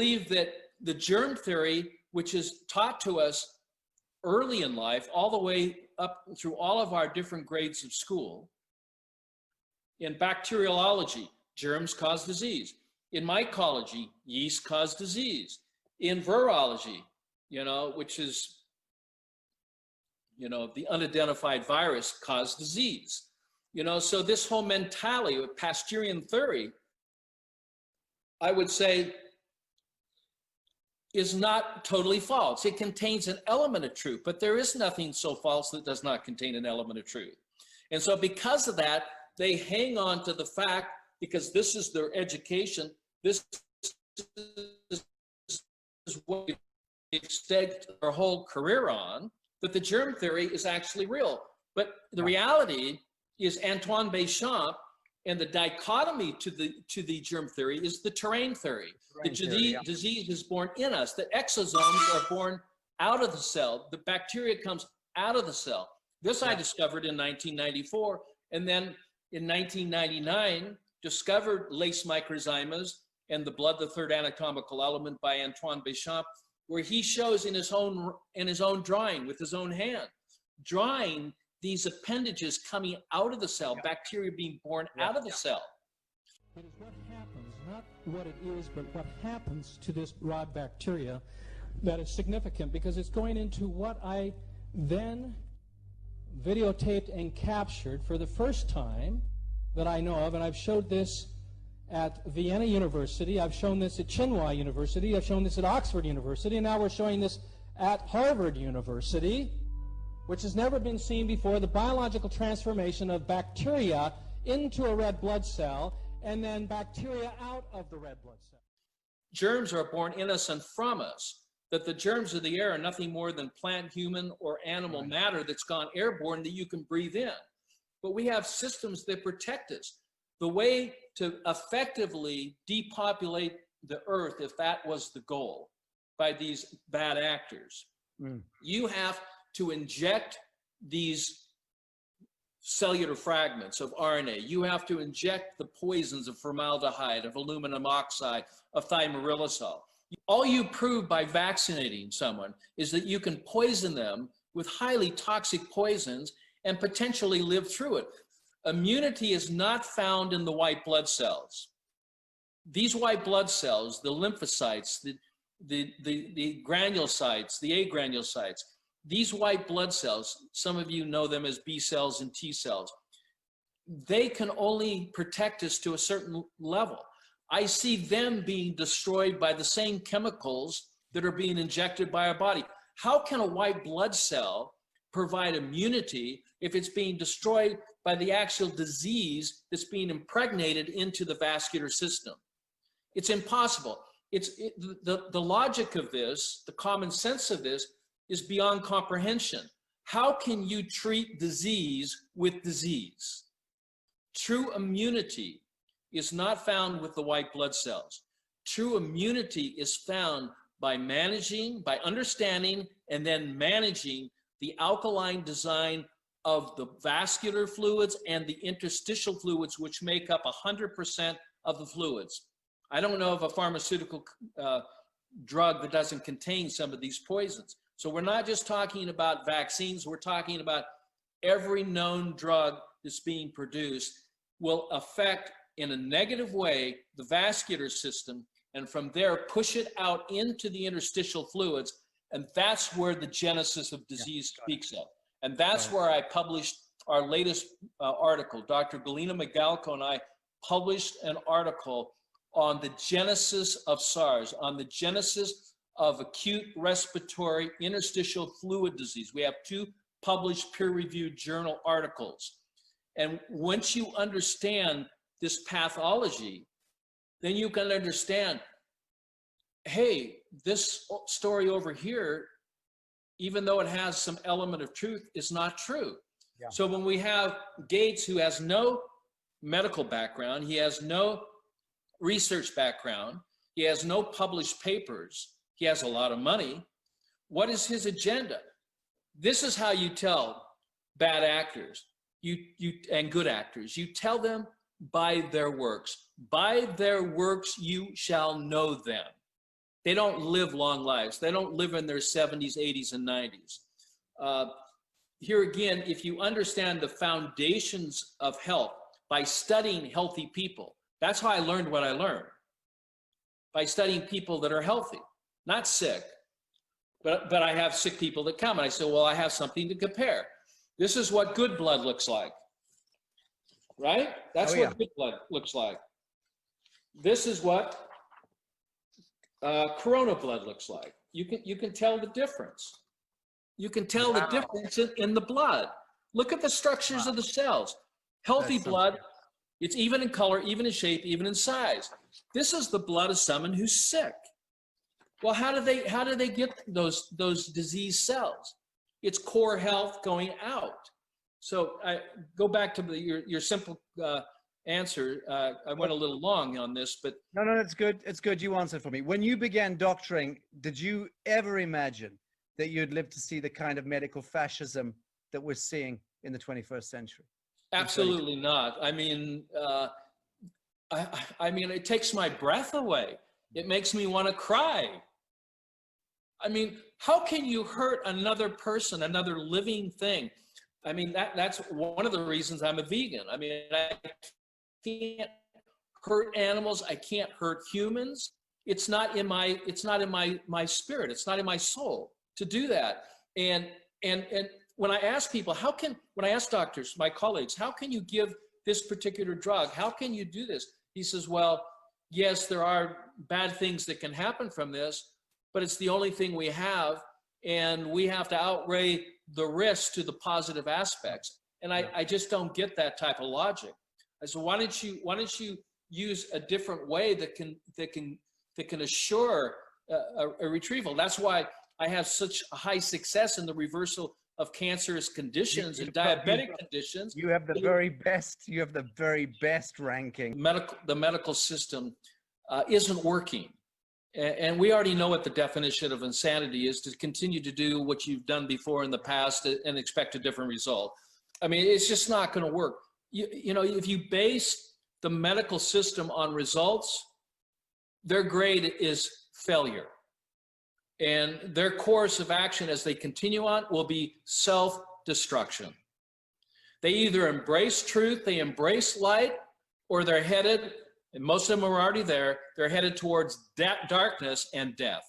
believe that the germ theory, which is taught to us early in life, all the way up through all of our different grades of school, in bacteriology, germs cause disease. In mycology, yeast cause disease. In virology, which is, the unidentified virus cause disease. So this whole mentality of Pasteurian theory, I would say, is not totally false. It contains an element of truth, but there is nothing so false that does not contain an element of truth. And so because of that, they hang on to the fact, because this is their education, this is what they've staked their whole career on, that the germ theory is actually real. But the reality is Antoine Béchamp, and the dichotomy to the germ theory is the terrain theory. The disease is born in us. The exosomes are born out of the cell. The bacteria comes out of the cell. This I discovered in 1994, and then in 1999 discovered lace microzymas and the blood, the third anatomical element, by Antoine Béchamp, where he shows in his own drawing with his own hand, drawing these appendages coming out of the cell, bacteria being born out of the cell. It is what happens, not what it is, but what happens to this raw bacteria that is significant, because it's going into what I then videotaped and captured for the first time that I know of, and I've showed this at Vienna University, I've shown this at Tsinghua University, I've shown this at Oxford University, and now we're showing this at Harvard University, which has never been seen before, the biological transformation of bacteria into a red blood cell, and then bacteria out of the red blood cell. Germs are born in us and from us, that the germs of the air are nothing more than plant, human, or animal matter that's gone airborne that you can breathe in. But we have systems that protect us. The way to effectively depopulate the earth, if that was the goal, by these bad actors, you have to inject these cellular fragments of RNA. You have to inject the poisons of formaldehyde, of aluminum oxide, of thimerosal. All you prove by vaccinating someone is that you can poison them with highly toxic poisons and potentially live through it. Immunity is not found in the white blood cells. These white blood cells, the lymphocytes, the granulocytes, the agranulocytes, these white blood cells, some of you know them as B cells and T cells, they can only protect us to a certain level. I see them being destroyed by the same chemicals that are being injected by our body. How can a white blood cell provide immunity if it's being destroyed by the actual disease that's being impregnated into the vascular system? It's impossible. The logic of this, the common sense of this, is beyond comprehension. How can you treat disease with disease? True immunity is not found with the white blood cells. True immunity is found by managing, by understanding, and then managing the alkaline design of the vascular fluids and the interstitial fluids, which make up 100% of the fluids. I don't know of a pharmaceutical drug that doesn't contain some of these poisons. So we're not just talking about vaccines, we're talking about every known drug that's being produced will affect in a negative way the vascular system, and from there push it out into the interstitial fluids, and that's where the genesis of disease speaks of. And that's where I published our latest article. Dr. Galina Magalko and I published an article on the genesis of SARS, on the genesis of acute respiratory interstitial fluid disease. We have 2 published peer-reviewed journal articles. And once you understand this pathology, then you can understand, hey, this story over here, even though it has some element of truth, is not true. Yeah. So when we have Gates, who has no medical background, he has no research background, he has no published papers, he has a lot of money, what is his agenda? This is how you tell bad actors and good actors. You tell them by their works. By their works you shall know them. They don't live long lives. They don't live in their 70s, 80s, and 90s. Here again, if you understand the foundations of health by studying healthy people, that's how I learned what I learned. By studying people that are healthy, not sick. But I have sick people that come, and I say, well, I have something to compare. This is what good blood looks like, right? That's what good blood looks like. This is what corona blood looks like. You can tell the difference. You can tell the difference in the blood. Look at the structures of the cells. Healthy blood, it's even in color, even in shape, even in size. This is the blood of someone who's sick. Well, how do they get those disease cells? It's core health going out. So I go back to your simple answer. I went a little long on this, but no, it's good. It's good. You answered for me. When you began doctoring, did you ever imagine that you'd live to see the kind of medical fascism that we're seeing in the 21st century? Absolutely not. I mean, I mean, it takes my breath away. It makes me want to cry. I mean, how can you hurt another person, another living thing? I mean, that's one of the reasons I'm a vegan. I mean, I can't hurt animals. I can't hurt humans. It's not in my spirit. It's not in my soul to do that. And when I ask people, when I ask doctors, my colleagues, how can you give this particular drug? How can you do this? He says, well, yes, there are bad things that can happen from this, but it's the only thing we have, and we have to outweigh the risk to the positive aspects. And I just don't get that type of logic. I said, why don't you use a different way that can assure a retrieval? That's why I have such a high success in the reversal of cancerous conditions and diabetic conditions. You have the very best. You have the very best ranking. The medical system isn't working. And we already know what the definition of insanity is, to continue to do what you've done before in the past and expect a different result. I mean, it's just not going to work. You know, if you base the medical system on results, their grade is failure. And their course of action as they continue on will be self-destruction. They either embrace truth, they embrace light, or they're headed, and most of them are already there, they're headed towards darkness and death.